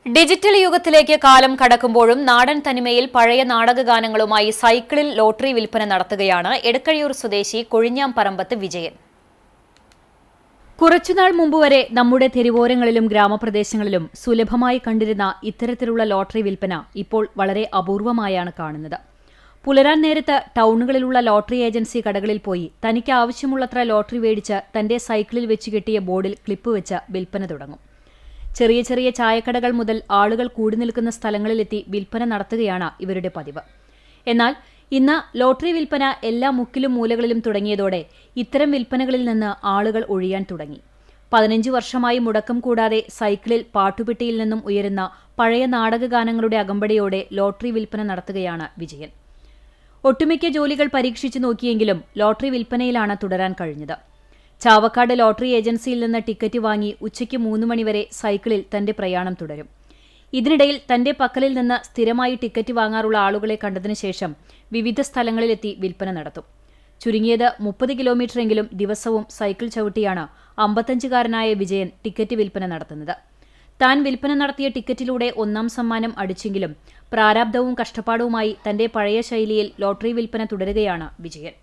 Digital യുഗത്തിലേക്ക് കാലം കടക്കുമ്പോഴും നാടൻ തനിമയിൽ പഴയ നാടകഗാനങ്ങളുമായി സൈക്കിളിൽ ലോട്ടറി വിൽപ്പന നടത്തുകയാണ് എടക്കഴിയൂർ സ്വദേശി കൊഴിഞ്ഞാംപറമ്പത്ത് വിജയൻ. കുറച്ചുനാൾ മുമ്പ് വരെ നമ്മുടെ തെരുവോരങ്ങളിലും ഗ്രാമപ്രദേശങ്ങളിലും സുലഭമായി കണ്ടിരുന്ന ഇത്തരത്തിലുള്ള ലോട്ടറി വിൽപ്പന ഇപ്പോൾ വളരെ അപൂർവമായാണ് കാണുന്നത്. പുലരാൻ നേരത്ത് ടൗണുകളിലുള്ള ലോട്ടറി ഏജൻസി കടകളിൽ പോയി തനിക്ക് ആവശ്യമുള്ളത്ര ലോട്ടറി മേടിച്ച് തന്റെ സൈക്കിളിൽ വെച്ച് കെട്ടിയ ബോർഡിൽ ക്ലിപ്പ് വെച്ച് വിൽപ്പന തുടങ്ങും. ചെറിയ ചെറിയ ചായക്കടകൾ മുതൽ ആളുകൾ കൂടി നിൽക്കുന്ന സ്ഥലങ്ങളിലെത്തി വിൽപ്പന നടത്തുകയാണ് ഇവരുടെ പതിവ്. എന്നാൽ ഇന്ന് ലോട്ടറി വിൽപ്പന എല്ലാ മുക്കിലും മൂലകളിലും തുടങ്ങിയതോടെ ഇത്തരം വിൽപ്പനകളിൽ നിന്ന് ആളുകൾ ഒഴിയാൻ തുടങ്ങി. 15 വർഷമായി മുടക്കം കൂടാതെ സൈക്കിളിൽ പാട്ടുപെട്ടിയിൽ നിന്നും ഉയരുന്ന പഴയ നാടകഗാനങ്ങളുടെ അകമ്പടിയോടെ ലോട്ടറി വിൽപ്പന നടത്തുകയാണ് വിജയൻ. ഒട്ടുമിക്ക ജോലികൾ പരീക്ഷിച്ചു നോക്കിയെങ്കിലും ലോട്ടറി വിൽപ്പനയിലാണ് തുടരാൻ കഴിഞ്ഞത്. ചാവക്കാട് ലോട്ടറി ഏജൻസിയിൽ നിന്ന് ടിക്കറ്റ് വാങ്ങി ഉച്ചയ്ക്ക് 3 മണിവരെ സൈക്കിളിൽ തന്റെ പ്രയാണം തുടരും. ഇതിനിടയിൽ തന്റെ പക്കലിൽ നിന്ന് സ്ഥിരമായി ടിക്കറ്റ് വാങ്ങാറുള്ള ആളുകളെ കണ്ടതിനു ശേഷം വിവിധ സ്ഥലങ്ങളിലെത്തി വിൽപ്പന നടത്തും. ചുരുങ്ങിയത് 30 കിലോമീറ്ററെങ്കിലും ദിവസവും സൈക്കിൾ ചവിട്ടിയാണ് 55-കാരനായ വിജയൻ ടിക്കറ്റ് വിൽപ്പന നടത്തുന്നത്. താൻ വിൽപ്പന നടത്തിയ ടിക്കറ്റിലൂടെ 1ാം സമ്മാനം അടിച്ചെങ്കിലും പ്രാരാബ്ധവും കഷ്ടപ്പാടുമായി തന്റെ പഴയ ശൈലിയിൽ ലോട്ടറി വിൽപ്പന തുടരുകയാണ് വിജയൻ.